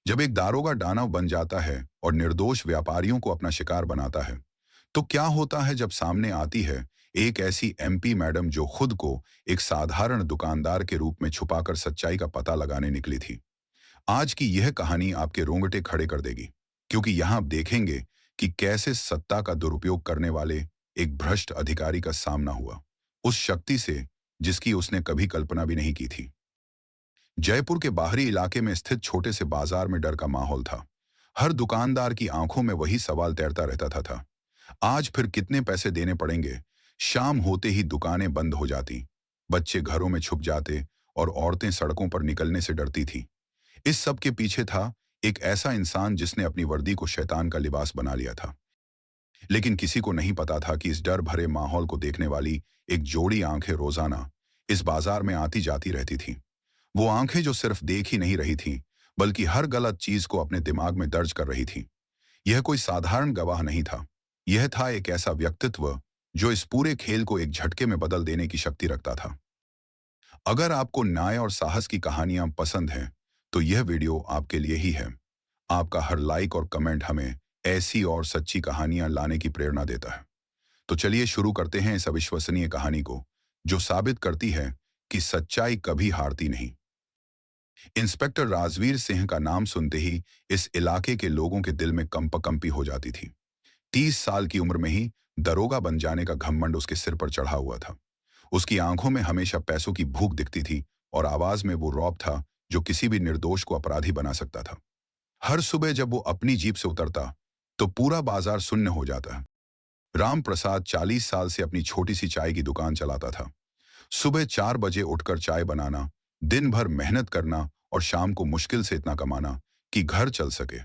जब एक दारोगा दानव बन जाता है और निर्दोष व्यापारियों को अपना शिकार बनाता है, तो क्या होता है जब सामने आती है एक ऐसी एमपी मैडम जो खुद को एक साधारण दुकानदार के रूप में छुपाकर सच्चाई का पता लगाने निकली थी। आज की यह कहानी आपके रोंगटे खड़े कर देगी, क्योंकि यहां आप देखेंगे कि कैसे सत्ता का दुरुपयोग करने वाले एक भ्रष्ट अधिकारी का सामना हुआ उस शक्ति से जिसकी उसने कभी कल्पना भी नहीं की थी। जयपुर के बाहरी इलाके में स्थित छोटे से बाजार में डर का माहौल था। हर दुकानदार की आंखों में वही सवाल तैरता रहता था। आज फिर कितने पैसे देने पड़ेंगे। शाम होते ही दुकानें बंद हो जाती, बच्चे घरों में छुप जाते और औरतें सड़कों पर निकलने से डरती थी। इस सब के पीछे था एक ऐसा इंसान जिसने अपनी वर्दी को शैतान का लिबास बना लिया था। लेकिन किसी को नहीं पता था कि इस डर भरे माहौल को देखने वाली एक जोड़ी आंखें रोजाना इस बाजार में आती जाती रहती थी। वो आंखें जो सिर्फ देख ही नहीं रही थीं, बल्कि हर गलत चीज को अपने दिमाग में दर्ज कर रही थीं। यह कोई साधारण गवाह नहीं था। यह था एक ऐसा व्यक्तित्व जो इस पूरे खेल को एक झटके में बदल देने की शक्ति रखता था। अगर आपको न्याय और साहस की कहानियां पसंद हैं, तो यह वीडियो आपके लिए ही है। आपका हर लाइक और कमेंट हमें ऐसी और सच्ची कहानियां लाने की प्रेरणा देता है। तो चलिए शुरू करते हैं इस अविश्वसनीय कहानी को, जो साबित करती है कि सच्चाई कभी हारती नहीं। इंस्पेक्टर राजवीर सिंह का नाम सुनते ही इस इलाके के लोगों के दिल में कंपकंपी हो जाती थी। 30 साल की उम्र में ही दरोगा बन जाने का घमंड उसके सिर पर चढ़ा हुआ था। उसकी आंखों में हमेशा पैसों की भूख दिखती थी और आवाज में वो रौब था जो किसी भी निर्दोष को अपराधी बना सकता था। हर सुबह जब वो अपनी जीप से उतरता, तो पूरा बाजार सुन्न हो जाता। राम प्रसाद 40 साल से अपनी छोटी सी चाय की दुकान चलाता था। सुबह 4 बजे उठकर चाय बनाना, दिन भर मेहनत करना और शाम को मुश्किल से इतना कमाना कि घर चल सके।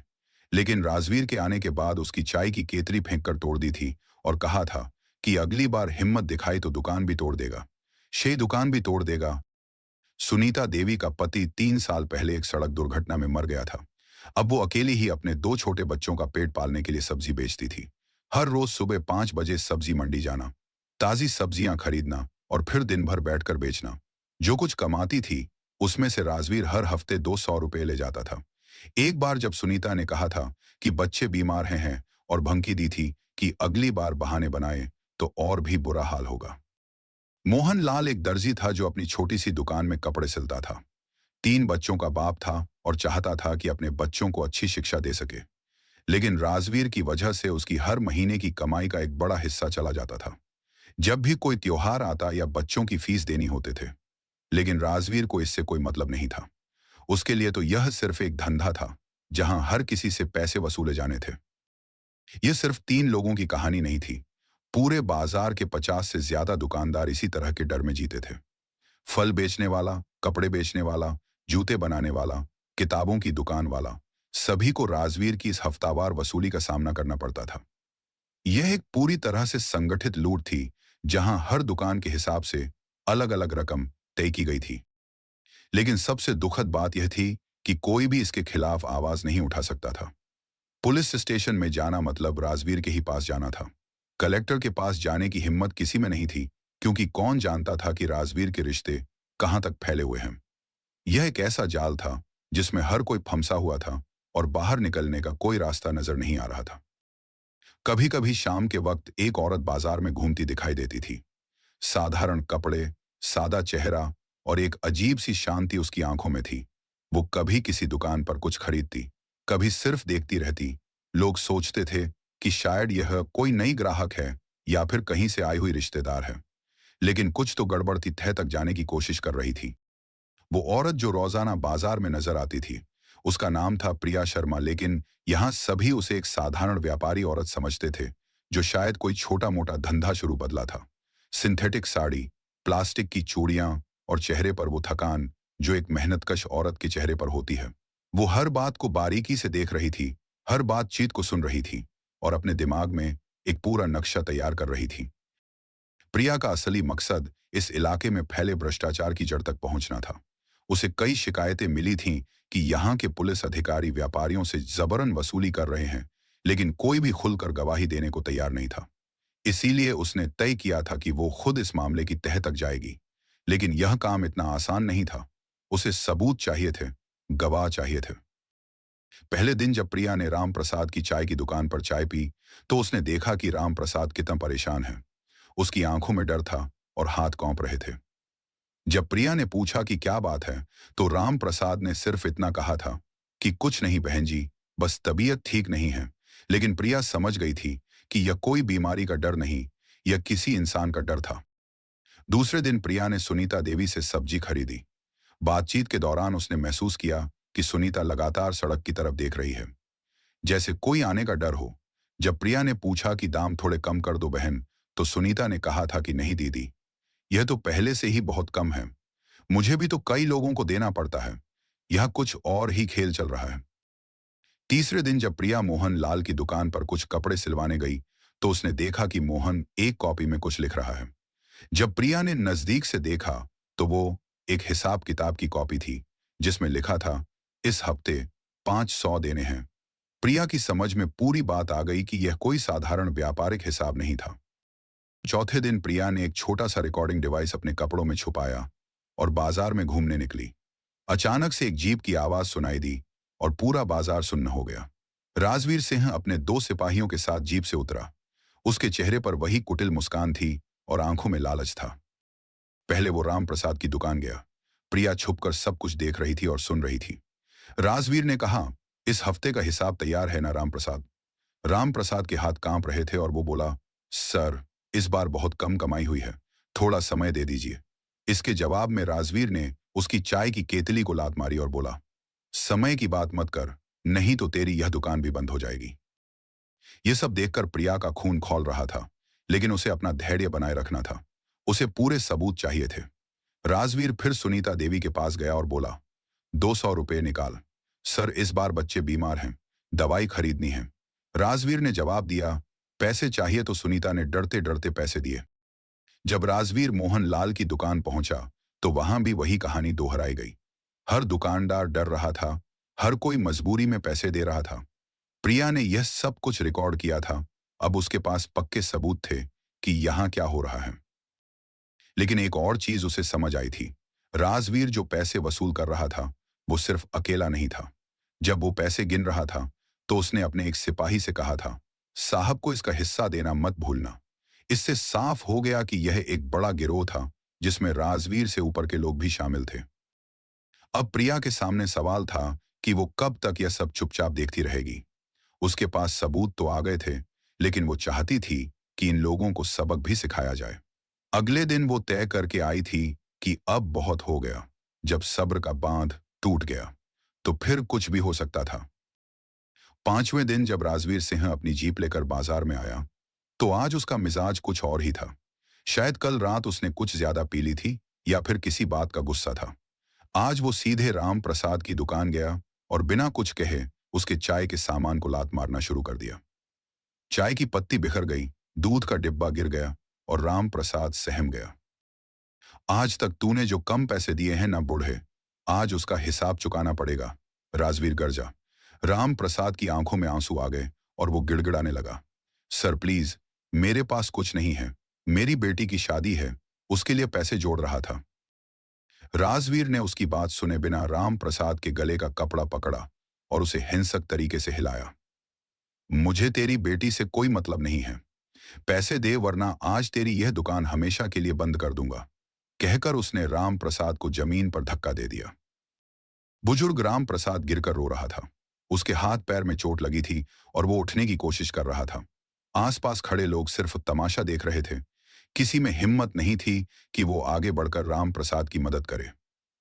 लेकिन राजवीर के आने के बाद उसकी चाय की केतली फेंक कर तोड़ दी थी और कहा था कि अगली बार हिम्मत दिखाई तो दुकान भी तोड़ देगा, शे दुकान भी तोड़ देगा। सुनीता देवी का पति 3 साल पहले एक सड़क दुर्घटना में मर गया था। अब वो अकेली ही अपने 2 छोटे बच्चों का पेट पालने के लिए सब्जी बेचती थी। हर रोज सुबह 5 बजे सब्जी मंडी जाना, ताजी सब्जियां खरीदना और फिर दिन भर बैठकर बेचना। जो कुछ कमाती थी, उसमें से राजवीर हर हफ्ते 200 रुपए ले जाता था। एक बार जब सुनीता ने कहा था कि बच्चे बीमार हैं और धमकी दी थी कि अगली बार बहाने बनाए तो और भी बुरा हाल होगा। मोहन लाल एक दर्जी था जो अपनी छोटी सी दुकान में कपड़े सिलता था। 3 बच्चों का बाप था और चाहता था कि अपने बच्चों को अच्छी शिक्षा दे सके। लेकिन राजवीर की वजह से उसकी हर महीने की कमाई का एक बड़ा हिस्सा चला जाता था। जब भी कोई त्योहार आता या बच्चों की फीस देनी होते थे, लेकिन राजवीर को इससे कोई मतलब नहीं था। उसके लिए तो यह सिर्फ एक धंधा था, जहां हर किसी से पैसे वसूले जाने थे। यह सिर्फ 3 लोगों की कहानी नहीं थी। पूरे बाजार के 50 से ज्यादा दुकानदार इसी तरह के डर में जीते थे। फल बेचने वाला, कपड़े बेचने वाला, जूते बनाने वाला, किताबों की दुकान वाला, सभी को राजवीर की इस हफ्तावार वसूली का सामना करना पड़ता था। यह एक पूरी तरह से संगठित लूट थी, जहां हर दुकान के हिसाब से अलग अलग रकम तय की गई थी। लेकिन सबसे दुखद बात यह थी कि कोई भी इसके खिलाफ आवाज नहीं उठा सकता था। पुलिस स्टेशन में जाना मतलब राजवीर के ही पास जाना था। कलेक्टर के पास जाने की हिम्मत किसी में नहीं थी, क्योंकि कौन जानता था कि राजवीर के रिश्ते कहां तक फैले हुए हैं। यह एक ऐसा जाल था जिसमें हर कोई फंसा हुआ था और बाहर निकलने का कोई रास्ता नजर नहीं आ रहा था। कभी कभी शाम के वक्त एक औरत बाजार में घूमती दिखाई देती थी। साधारण कपड़े, सादा चेहरा और एक अजीब सी शांति उसकी आंखों में थी। वो कभी किसी दुकान पर कुछ खरीदती, कभी सिर्फ देखती रहती। लोग सोचते थे कि शायद यह कोई नई ग्राहक है या फिर कहीं से आई हुई रिश्तेदार है। लेकिन कुछ तो गड़बड़ थी, तह तक जाने की कोशिश कर रही थी। वो औरत जो रोजाना बाजार में नजर आती थी, उसका नाम था प्रिया शर्मा। लेकिन यहां सभी उसे एक साधारण व्यापारी औरत समझते थे, जो शायद कोई छोटा मोटा धंधा शुरू बदला था। सिंथेटिक साड़ी, प्लास्टिक की चूड़ियां और चेहरे पर वो थकान जो एक मेहनतकश औरत के चेहरे पर होती है। वो हर बात को बारीकी से देख रही थी, हर बातचीत को सुन रही थी और अपने दिमाग में एक पूरा नक्शा तैयार कर रही थी। प्रिया का असली मकसद इस इलाके में फैले भ्रष्टाचार की जड़ तक पहुंचना था। उसे कई शिकायतें मिली थीं कि यहाँ के पुलिस अधिकारी व्यापारियों से जबरन वसूली कर रहे हैं, लेकिन कोई भी खुलकर गवाही देने को तैयार नहीं था। इसीलिए उसने तय किया था कि वो खुद इस मामले की तह तक जाएगी। लेकिन यह काम इतना आसान नहीं था। उसे सबूत चाहिए थे, गवाह चाहिए थे। पहले दिन जब प्रिया ने राम प्रसाद की चाय की दुकान पर चाय पी, तो उसने देखा कि राम प्रसाद कितना परेशान है। उसकी आंखों में डर था और हाथ कांप रहे थे। जब प्रिया ने पूछा कि क्या बात है, तो राम प्रसाद ने सिर्फ इतना कहा था कि कुछ नहीं बहन जी, बस तबीयत ठीक नहीं है। लेकिन प्रिया समझ गई थी कि यह कोई बीमारी का डर नहीं, यह किसी इंसान का डर था। दूसरे दिन प्रिया ने सुनीता देवी से सब्जी खरीदी। बातचीत के दौरान उसने महसूस किया कि सुनीता लगातार सड़क की तरफ देख रही है, जैसे कोई आने का डर हो। जब प्रिया ने पूछा कि दाम थोड़े कम कर दो बहन, तो सुनीता ने कहा था कि नहीं दीदी, यह तो पहले से ही बहुत कम है। मुझे भी तो कई लोगों को देना पड़ता है। यह कुछ और ही खेल चल रहा है। तीसरे दिन जब प्रिया मोहन लाल की दुकान पर कुछ कपड़े सिलवाने गई, तो उसने देखा कि मोहन एक कॉपी में कुछ लिख रहा है। जब प्रिया ने नजदीक से देखा, तो वो एक हिसाब किताब की कॉपी थी, जिसमें लिखा था, इस हफ्ते 500 देने हैं। प्रिया की समझ में पूरी बात आ गई कि यह कोई साधारण व्यापारिक हिसाब नहीं था। चौथे दिन प्रिया ने एक छोटा सा रिकॉर्डिंग डिवाइस अपने कपड़ों में छुपाया और बाजार में घूमने निकली। अचानक से एक जीप की आवाज सुनाई दी और पूरा बाजार सुन्न हो गया। राजवीर सिंह अपने 2 सिपाहियों के साथ जीप से उतरा। उसके चेहरे पर वही कुटिल मुस्कान थी और आंखों में लालच था। पहले वो राम प्रसाद की दुकान गया। प्रिया छुपकर सब कुछ देख रही थी और सुन रही थी। राजवीर ने कहा, इस हफ्ते का हिसाब तैयार है ना राम प्रसाद? राम प्रसाद के हाथ कांप रहे थे और वो बोला, सर, इस बार बहुत कम कमाई हुई है, थोड़ा समय दे दीजिए। इसके जवाब में राजवीर ने उसकी चाय की केतली को लात मारी और बोला, समय की बात मत कर, नहीं तो तेरी यह दुकान भी बंद हो जाएगी। यह सब देखकर प्रिया का खून खौल रहा था, लेकिन उसे अपना धैर्य बनाए रखना था। उसे पूरे सबूत चाहिए थे। राजवीर फिर सुनीता देवी के पास गया और बोला, 200 रुपये निकाल। सर, इस बार बच्चे बीमार हैं, दवाई खरीदनी है। राजवीर ने जवाब दिया, पैसे चाहिए? तो सुनीता ने डरते डरते पैसे दिए। जब राजवीर मोहन लाल की दुकान पहुंचा, तो वहां भी वही कहानी दोहराई गई। हर दुकानदार डर रहा था, हर कोई मजबूरी में पैसे दे रहा था। प्रिया ने यह सब कुछ रिकॉर्ड किया था। अब उसके पास पक्के सबूत थे कि यहां क्या हो रहा है। लेकिन एक और चीज उसे समझ आई थी। राजवीर जो पैसे वसूल कर रहा था, वो सिर्फ अकेला नहीं था। जब वो पैसे गिन रहा था, तो उसने अपने एक सिपाही से कहा था, साहब को इसका हिस्सा देना मत भूलना। इससे साफ हो गया कि यह एक बड़ा गिरोह था, जिसमें राजवीर से ऊपर के लोग भी शामिल थे। अब प्रिया के सामने सवाल था कि वो कब तक यह सब चुपचाप देखती रहेगी। उसके पास सबूत तो आ गए थे, लेकिन वो चाहती थी कि इन लोगों को सबक भी सिखाया जाए। अगले दिन वो तय करके आई थी कि अब बहुत हो गया। जब सब्र का बांध टूट गया, तो फिर कुछ भी हो सकता था। पांचवें दिन जब राजवीर सिंह अपनी जीप लेकर बाजार में आया, तो आज उसका मिजाज कुछ और ही था। शायद कल रात उसने कुछ ज्यादा पी ली थी, या फिर किसी बात का गुस्सा था। आज वो सीधे राम प्रसाद की दुकान गया और बिना कुछ कहे उसके चाय के सामान को लात मारना शुरू कर दिया। चाय की पत्ती बिखर गई, दूध का डिब्बा गिर गया और राम प्रसाद सहम गया। आज तक तूने जो कम पैसे दिए हैं ना बूढ़े, आज उसका हिसाब चुकाना पड़ेगा। राजवीर गरजा। राम प्रसाद की आंखों में आंसू आ गए और वो गिड़गिड़ाने लगा, सर प्लीज, मेरे पास कुछ नहीं है, मेरी बेटी की शादी है, उसके लिए पैसे जोड़ रहा था। राजवीर ने उसकी बात सुने बिना राम प्रसाद के गले का कपड़ा पकड़ा और उसे हिंसक तरीके से हिलाया। मुझे तेरी बेटी से कोई मतलब नहीं है, पैसे दे वरना आज तेरी यह दुकान हमेशा के लिए बंद कर दूंगा, कहकर उसने राम प्रसाद को जमीन पर धक्का दे दिया। बुजुर्ग राम प्रसाद गिरकर रो रहा था। उसके हाथ पैर में चोट लगी थी और वो उठने की कोशिश कर रहा था। आसपास खड़े लोग सिर्फ तमाशा देख रहे थे। किसी में हिम्मत नहीं थी कि वो आगे बढ़कर राम प्रसाद की मदद करे।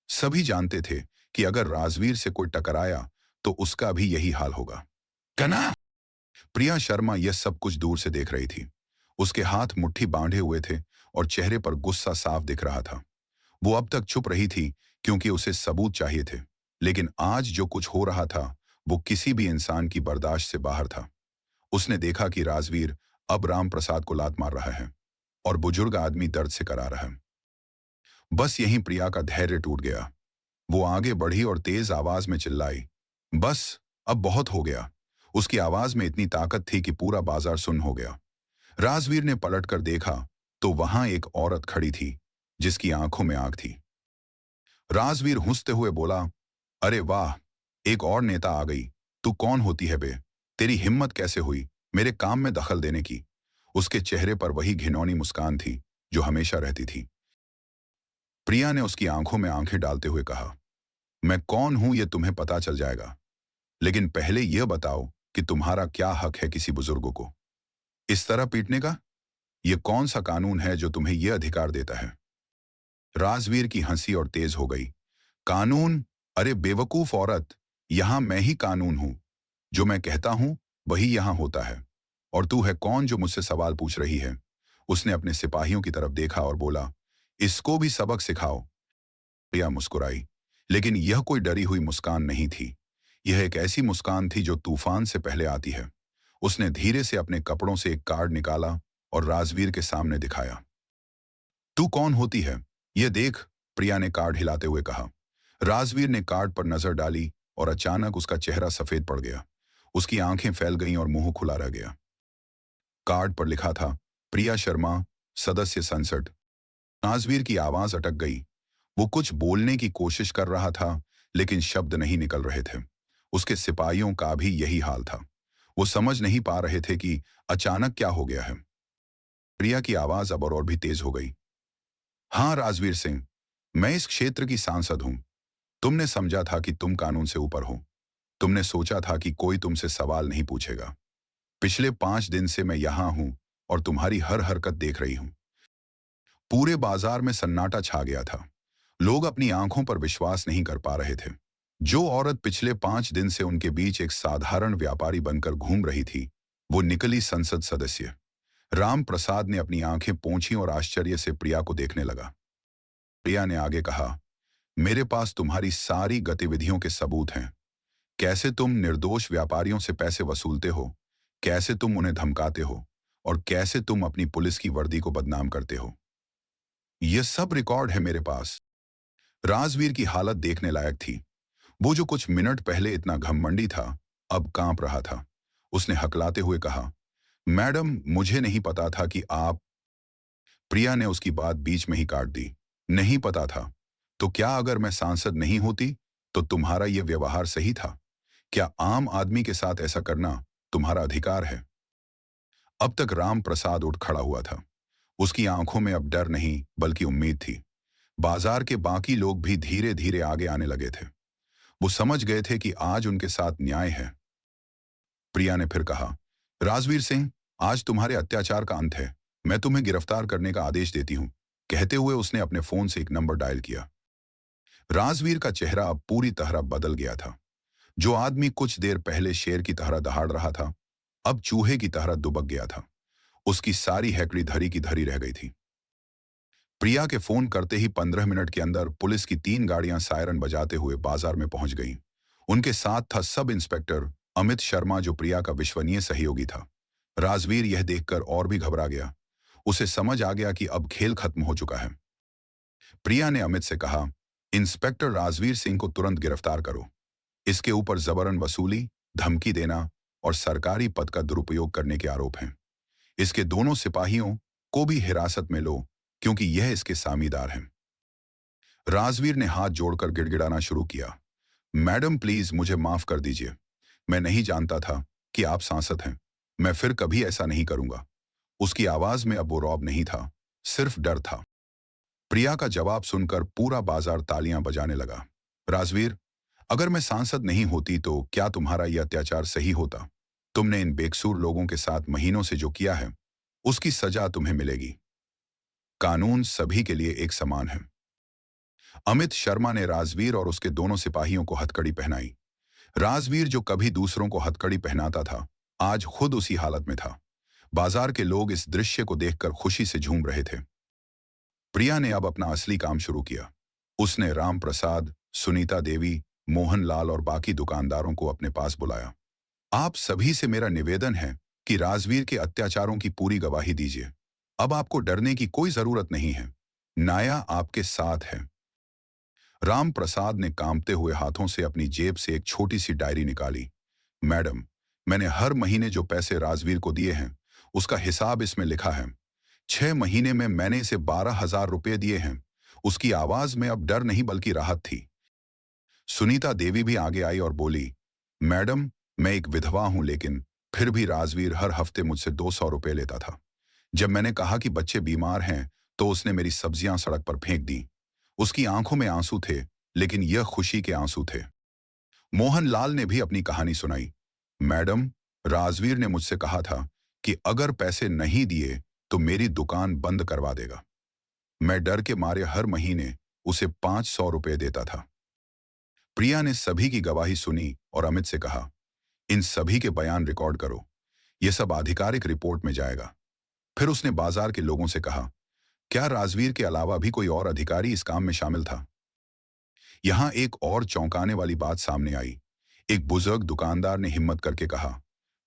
सभी जानते थे कि अगर राजवीर से कोई टकराया तो उसका भी यही हाल होगा। कना! प्रिया शर्मा यह सब कुछ दूर से देख रही थी। उसके हाथ मुट्ठी बांधे हुए थे और चेहरे पर गुस्सा साफ दिख रहा था। वो अब तक चुप रही थी क्योंकि उसे सबूत चाहिए थे, लेकिन आज जो कुछ हो रहा था वो किसी भी इंसान की बर्दाश्त से बाहर था। उसने देखा कि राजवीर अब राम प्रसाद को लात मार रहा है और बुजुर्ग आदमी दर्द से करा रहा है। बस यहीं प्रिया का धैर्य टूट गया। वो आगे बढ़ी और तेज आवाज में चिल्लाई, बस, अब बहुत हो गया। उसकी आवाज में इतनी ताकत थी कि पूरा बाजार सुन्न हो गया। राजवीर ने पलटकर देखा तो वहां एक औरत खड़ी थी, जिसकी आंखों में आग थी। राजवीर हंसते हुए बोला, अरे वाह, एक और नेता आ गई। तू कौन होती है बे? तेरी हिम्मत कैसे हुई मेरे काम में दखल देने की? उसके चेहरे पर वही घिनौनी मुस्कान थी जो हमेशा रहती थी। प्रिया ने उसकी आंखों में आंखें डालते हुए कहा, मैं कौन हूं ये तुम्हें पता चल जाएगा, लेकिन पहले यह बताओ कि तुम्हारा क्या हक है किसी बुजुर्ग को इस तरह पीटने का? यह कौन सा कानून है जो तुम्हें यह अधिकार देता है? राजवीर की हंसी और तेज हो गई। कानून? अरे बेवकूफ औरत, यहां मैं ही कानून हूं। जो मैं कहता हूं वही यहां होता है। और तू है कौन जो मुझसे सवाल पूछ रही है? उसने अपने सिपाहियों की तरफ देखा और बोला, इसको भी सबक सिखाओ। प्रिया मुस्कुराई, लेकिन यह कोई डरी हुई मुस्कान नहीं थी। यह एक ऐसी मुस्कान थी जो तूफान से पहले आती है। उसने धीरे से अपने कपड़ों से एक कार्ड निकाला और राजवीर के सामने दिखाया। तू कौन होती है यह देख, प्रिया ने कार्ड हिलाते हुए कहा। राजवीर ने कार्ड पर नजर डाली और अचानक उसका चेहरा सफेद पड़ गया। उसकी आंखें फैल गईं और मुंह खुला रह गया। कार्ड पर लिखा था, प्रिया शर्मा, सदस्य संसद। राजवीर की आवाज अटक गई। वो कुछ बोलने की कोशिश कर रहा था, लेकिन शब्द नहीं निकल रहे थे। उसके सिपाहियों का भी यही हाल था। वो समझ नहीं पा रहे थे कि अचानक क्या हो गया है। प्रिया की आवाज अब और भी तेज हो गई। हाँ राजवीर सिंह, मैं इस क्षेत्र की सांसद हूं। तुमने समझा था कि तुम कानून से ऊपर हो। तुमने सोचा था कि कोई तुमसे सवाल नहीं पूछेगा। पिछले 5 दिन से मैं यहां हूं और तुम्हारी हर हरकत देख रही हूं। पूरे बाजार में सन्नाटा छा गया था। लोग अपनी आंखों पर विश्वास नहीं कर पा रहे थे। जो औरत पिछले 5 दिन से उनके बीच एक साधारण व्यापारी बनकर घूम रही थी, वो निकली संसद सदस्य। राम प्रसाद ने अपनी आंखें पोंछी और आश्चर्य से प्रिया को देखने लगा। प्रिया ने आगे कहा, मेरे पास तुम्हारी सारी गतिविधियों के सबूत हैं। कैसे तुम निर्दोष व्यापारियों से पैसे वसूलते हो, कैसे तुम उन्हें धमकाते हो और कैसे तुम अपनी पुलिस की वर्दी को बदनाम करते हो। यह सब रिकॉर्ड है मेरे पास। राजवीर की हालत देखने लायक थी। वो जो कुछ मिनट पहले इतना घमंडी था, अब कांप रहा था। उसने हकलाते हुए कहा, मैडम मुझे नहीं पता था कि आप। प्रिया ने उसकी बात बीच में ही काट दी। नहीं पता था? तो क्या अगर मैं सांसद नहीं होती तो तुम्हारा यह व्यवहार सही था? क्या आम आदमी के साथ ऐसा करना तुम्हारा अधिकार है? अब तक राम प्रसाद उठ खड़ा हुआ था। उसकी आंखों में अब डर नहीं बल्कि उम्मीद थी। बाजार के बाकी लोग भी धीरे धीरे आगे आने लगे थे। वो समझ गए थे कि आज उनके साथ न्याय है। प्रिया ने फिर कहा, राजवीर सिंह, आज तुम्हारे अत्याचार का अंत है। मैं तुम्हें गिरफ्तार करने का आदेश देती हूं। कहते हुए उसने अपने फोन से एक नंबर डायल किया। राजवीर का चेहरा अब पूरी तरह बदल गया था। जो आदमी कुछ देर पहले शेर की तरह दहाड़ रहा था, अब चूहे की तरह दुबक गया था। उसकी सारी हैकड़ी धरी की धरी रह गई थी। प्रिया के फोन करते ही 15 मिनट के अंदर पुलिस की 3 गाड़ियां सायरन बजाते हुए बाजार में पहुंच गईं। उनके साथ था सब इंस्पेक्टर अमित शर्मा, जो प्रिया का विश्वसनीय सहयोगी था। राजवीर यह देखकर और भी घबरा गया। उसे समझ आ गया कि अब खेल खत्म हो चुका है। प्रिया ने अमित से कहा, इंस्पेक्टर राजवीर सिंह को तुरंत गिरफ्तार करो। इसके ऊपर जबरन वसूली, धमकी देना और सरकारी पद का दुरुपयोग करने के आरोप हैं। इसके दोनों सिपाहियों को भी हिरासत में लो, क्योंकि यह इसके सामीदार हैं। राजवीर ने हाथ जोड़कर गिड़गिड़ाना शुरू किया। मैडम प्लीज मुझे माफ कर दीजिए। मैं नहीं जानता था कि आप सांसद हैं। मैं फिर कभी ऐसा नहीं करूंगा। उसकी आवाज में अब वो रौब नहीं था, सिर्फ डर था। प्रिया का जवाब सुनकर पूरा बाजार तालियां बजाने लगा। राजवीर, अगर मैं सांसद नहीं होती तो क्या तुम्हारा यह अत्याचार सही होता? तुमने इन बेकसूर लोगों के साथ महीनों से जो किया है, उसकी सजा तुम्हें मिलेगी। कानून सभी के लिए एक समान है। अमित शर्मा ने राजवीर और उसके दोनों सिपाहियों को हथकड़ी पहनाई। राजवीर जो कभी दूसरों को हथकड़ी पहनाता था, आज खुद उसी हालत में था। बाजार के लोग इस दृश्य को देखकर खुशी से झूम रहे थे। प्रिया ने अब अपना असली काम शुरू किया। उसने राम प्रसाद, सुनीता देवी, मोहनलाल और बाकी दुकानदारों को अपने पास बुलाया। आप सभी से मेरा निवेदन है कि राजवीर के अत्याचारों की पूरी गवाही दीजिए। अब आपको डरने की कोई जरूरत नहीं है। नाया आपके साथ है। राम प्रसाद ने कांपते हुए हाथों से अपनी जेब से एक छोटी सी डायरी निकाली। मैडम, मैंने हर महीने जो पैसे राजवीर को दिए हैं, उसका हिसाब इसमें लिखा है। 6 महीने में मैंने इसे 12,000 रुपये दिए हैं। उसकी आवाज में अब डर नहीं बल्कि राहत थी। सुनीता देवी भी आगे आई और बोली, मैडम, मैं एक विधवा हूं, लेकिन फिर भी राजवीर हर हफ्ते मुझसे 200 रुपए लेता था। जब मैंने कहा कि बच्चे बीमार हैं, तो उसने मेरी सब्जियां सड़क पर फेंक दी। उसकी आंखों में आंसू थे, लेकिन यह खुशी के आंसू थे। मोहनलाल ने भी अपनी कहानी सुनाई। मैडम, राजवीर ने मुझसे कहा था कि अगर पैसे नहीं दिए तो मेरी दुकान बंद करवा देगा। मैं डर के मारे हर महीने उसे 500 रुपए देता था। प्रिया ने सभी की गवाही सुनी और अमित से कहा, इन सभी के बयान रिकॉर्ड करो। यह सब आधिकारिक रिपोर्ट में जाएगा। फिर उसने बाजार के लोगों से कहा, क्या राजवीर के अलावा भी कोई और अधिकारी इस काम में शामिल था? यहां एक और चौंकाने वाली बात सामने आई। एक बुजुर्ग दुकानदार ने हिम्मत करके कहा,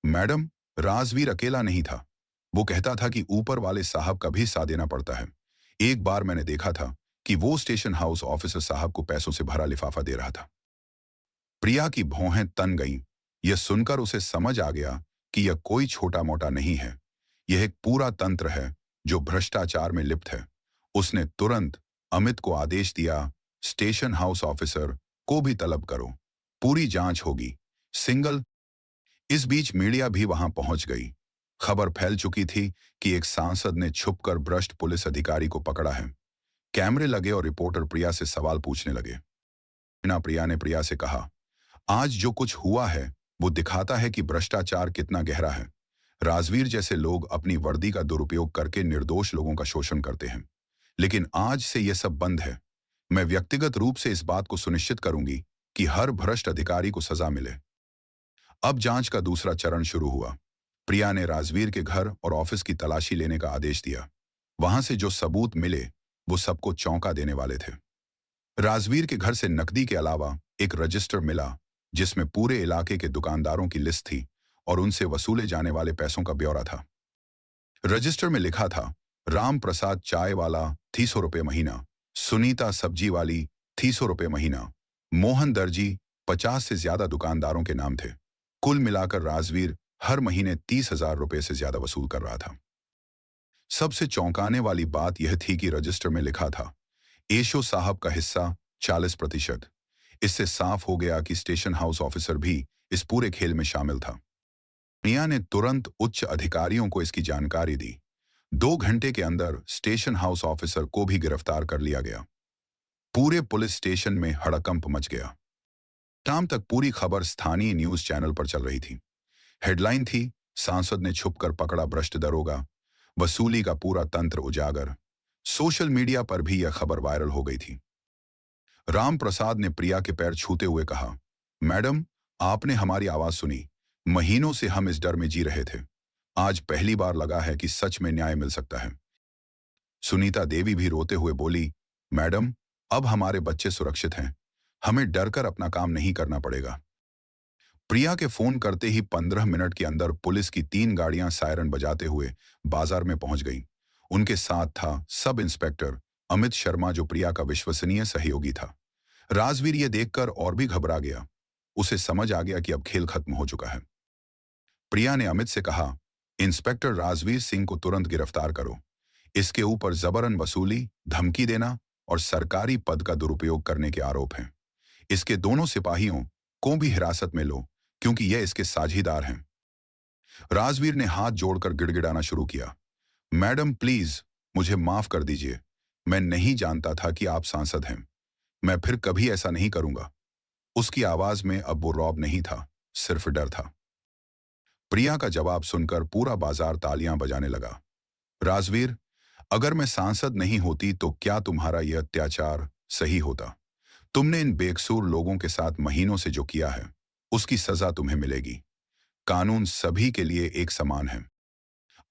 मैडम, राजवीर अकेला नहीं था। वो कहता था कि ऊपर वाले साहब का भी साथ देना पड़ता है। एक बार मैंने देखा था कि वो स्टेशन हाउस ऑफिसर साहब को पैसों से भरा लिफाफा दे रहा था। प्रिया की भौहें तन गईं। यह सुनकर उसे समझ आ गया कि यह कोई छोटा मोटा नहीं है। यह एक पूरा तंत्र है जो भ्रष्टाचार में लिप्त है। उसने तुरंत अमित को आदेश दिया, स्टेशन हाउस ऑफिसर को भी तलब करो, पूरी जांच होगी। सिंगल। इस बीच मीडिया भी वहां पहुंच गई। खबर फैल चुकी थी कि एक सांसद ने छुपकर भ्रष्ट पुलिस अधिकारी को पकड़ा है। कैमरे लगे और रिपोर्टर प्रिया से सवाल पूछने लगे। प्रिया ने प्रिया से कहा, आज जो कुछ हुआ है वो दिखाता है कि भ्रष्टाचार कितना गहरा है। राजवीर जैसे लोग अपनी वर्दी का दुरुपयोग करके निर्दोष लोगों का शोषण करते हैं, लेकिन आज से यह सब बंद है। मैं व्यक्तिगत रूप से इस बात को सुनिश्चित करूंगी कि हर भ्रष्ट अधिकारी को सजा मिले। अब जांच का दूसरा चरण शुरू हुआ। प्रिया ने राजवीर के घर और ऑफिस की तलाशी लेने का आदेश दिया। वहां से जो सबूत मिले वो सबको चौंका देने वाले थे। राजवीर के घर से नकदी के अलावा एक रजिस्टर मिला, जिसमें पूरे इलाके के दुकानदारों की लिस्ट थी और उनसे वसूले जाने वाले पैसों का ब्यौरा था। रजिस्टर में लिखा था, राम प्रसाद चाय वाला 300 रुपये महीना, सुनीता सब्जी वाली 300 रुपये महीना, मोहन दर्जी, 50 से ज्यादा दुकानदारों के नाम थे। कुल मिलाकर राजवीर हर महीने 30,000 रुपये से ज्यादा वसूल कर रहा था। सबसे चौंकाने वाली बात यह थी कि रजिस्टर में लिखा था, एशो साहब का हिस्सा 40%। इससे साफ हो गया कि स्टेशन हाउस ऑफिसर भी इस पूरे खेल में शामिल था। प्रिया ने तुरंत उच्च अधिकारियों को इसकी जानकारी दी। 2 घंटे के अंदर स्टेशन हाउस ऑफिसर को भी गिरफ्तार कर लिया गया। पूरे पुलिस स्टेशन में हड़कंप मच गया। शाम तक पूरी खबर स्थानीय न्यूज चैनल पर चल रही थी। हेडलाइन थी, सांसद ने छुपकर पकड़ा भ्रष्ट दरोगा, वसूली का पूरा तंत्र उजागर। सोशल मीडिया पर भी यह खबर वायरल हो गई थी। राम प्रसाद ने प्रिया के पैर छूते हुए कहा, मैडम, आपने हमारी आवाज सुनी। महीनों से हम इस डर में जी रहे थे। आज पहली बार लगा है कि सच में न्याय मिल सकता है। सुनीता देवी भी रोते हुए बोली, मैडम, अब हमारे बच्चे सुरक्षित हैं। हमें डर कर अपना काम नहीं करना पड़ेगा। प्रिया के फोन करते ही 15 मिनट के अंदर पुलिस की 3 गाड़ियां सायरन बजाते हुए बाजार में पहुंच गईं। उनके साथ था सब इंस्पेक्टर अमित शर्मा, जो प्रिया का विश्वसनीय सहयोगी था। राजवीर यह देखकर और भी घबरा गया। उसे समझ आ गया कि अब खेल खत्म हो चुका है। प्रिया ने अमित से कहा, इंस्पेक्टर राजवीर सिंह को तुरंत गिरफ्तार करो। इसके ऊपर जबरन वसूली, धमकी देना और सरकारी पद का दुरुपयोग करने के आरोप हैं। इसके दोनों सिपाहियों को भी हिरासत में लो, क्योंकि यह इसके साझीदार हैं। राजवीर ने हाथ जोड़कर गिड़गिड़ाना शुरू किया, मैडम प्लीज, मुझे माफ कर दीजिए। मैं नहीं जानता था कि आप सांसद हैं। मैं फिर कभी ऐसा नहीं करूंगा। उसकी आवाज में अब वो रौब नहीं था, सिर्फ डर था। प्रिया का जवाब सुनकर पूरा बाजार तालियां बजाने लगा। राजवीर, अगर मैं सांसद नहीं होती तो क्या तुम्हारा यह अत्याचार सही होता? तुमने इन बेकसूर लोगों के साथ महीनों से जो किया है, उसकी सजा तुम्हें मिलेगी। कानून सभी के लिए एक समान है।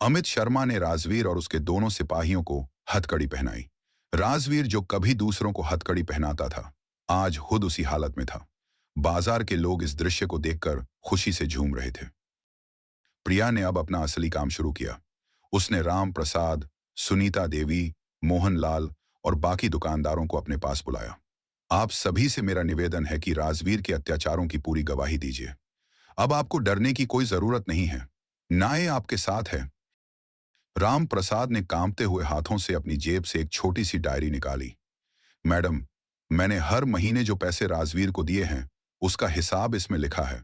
अमित शर्मा ने राजवीर और उसके दोनों सिपाहियों को हथकड़ी पहनाई। राजवीर, जो कभी दूसरों को हथकड़ी पहनाता था, आज खुद उसी हालत में था। बाजार के लोग इस दृश्य को देखकर खुशी से झूम रहे थे। प्रिया ने अब अपना असली काम शुरू किया। उसने राम प्रसाद, सुनीता देवी, मोहनलाल और बाकी दुकानदारों को अपने पास बुलाया। आप सभी से मेरा निवेदन है कि राजवीर के अत्याचारों की पूरी गवाही दीजिए। अब आपको डरने की कोई जरूरत नहीं है। न्याय आपके साथ है। राम प्रसाद ने कांपते हुए हाथों से अपनी जेब से एक छोटी सी डायरी निकाली। मैडम, मैंने हर महीने जो पैसे राजवीर को दिए हैं, उसका हिसाब इसमें लिखा है।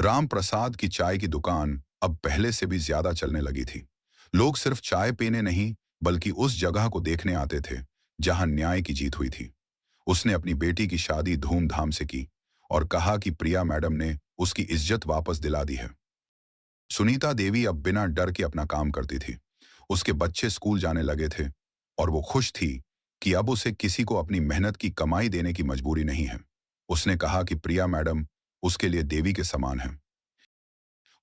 राम प्रसाद की चाय की दुकान अब पहले से भी ज्यादा चलने लगी थी। लोग सिर्फ चाय पीने नहीं, बल्कि उस जगह को देखने आते थे जहां न्याय की जीत हुई थी। उसने अपनी बेटी की शादी धूमधाम से की और कहा कि प्रिया मैडम ने उसकी इज्जत वापस दिला दी है। सुनीता देवी अब बिना डर के अपना काम करती थी। उसके बच्चे स्कूल जाने लगे थे और वो खुश थी कि अब उसे किसी को अपनी मेहनत की कमाई देने की मजबूरी नहीं है। उसने कहा कि प्रिया मैडम उसके लिए देवी के समान है।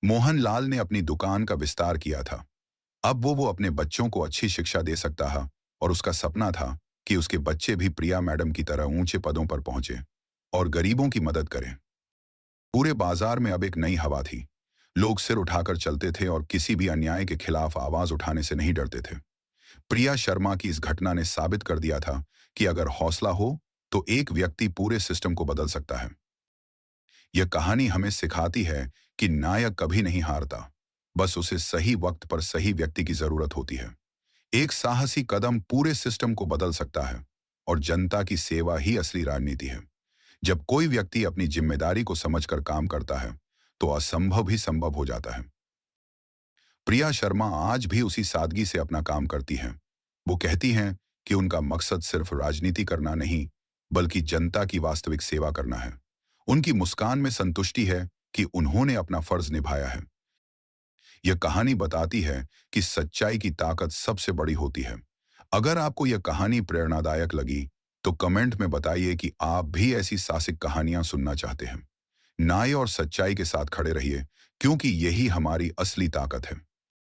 मोहनलाल ने अपनी दुकान का विस्तार किया था। अब वो अपने बच्चों को अच्छी शिक्षा दे सकता है और उसका सपना था कि उसके बच्चे भी प्रिया मैडम की तरह ऊंचे पदों पर पहुंचे और गरीबों की मदद करें। पूरे बाजार में अब एक नई हवा थी। लोग सिर उठाकर चलते थे और किसी भी अन्याय के खिलाफ आवाज उठाने से नहीं डरते थे। प्रिया शर्मा की इस घटना ने साबित कर दिया था कि अगर हौसला हो तो एक व्यक्ति पूरे सिस्टम को बदल सकता है। यह कहानी हमें सिखाती है कि नायक कभी नहीं हारता, बस उसे सही वक्त पर सही व्यक्ति की जरूरत होती है। एक साहसी कदम पूरे सिस्टम को बदल सकता है और जनता की सेवा ही असली राजनीति है। जब कोई व्यक्ति अपनी जिम्मेदारी को समझकर काम करता है तो असंभव ही संभव हो जाता है। प्रिया शर्मा आज भी उसी सादगी से अपना काम करती हैं। वो कहती हैं कि उनका मकसद सिर्फ राजनीति करना नहीं, बल्कि जनता की वास्तविक सेवा करना है। उनकी मुस्कान में संतुष्टि है कि उन्होंने अपना फर्ज निभाया है। यह कहानी बताती है कि सच्चाई की ताकत सबसे बड़ी होती है। अगर आपको यह कहानी प्रेरणादायक लगी तो कमेंट में बताइए कि आप भी ऐसी साहसिक कहानियां सुनना चाहते हैं। न्याय और सच्चाई के साथ खड़े रहिए, क्योंकि यही हमारी असली ताकत है।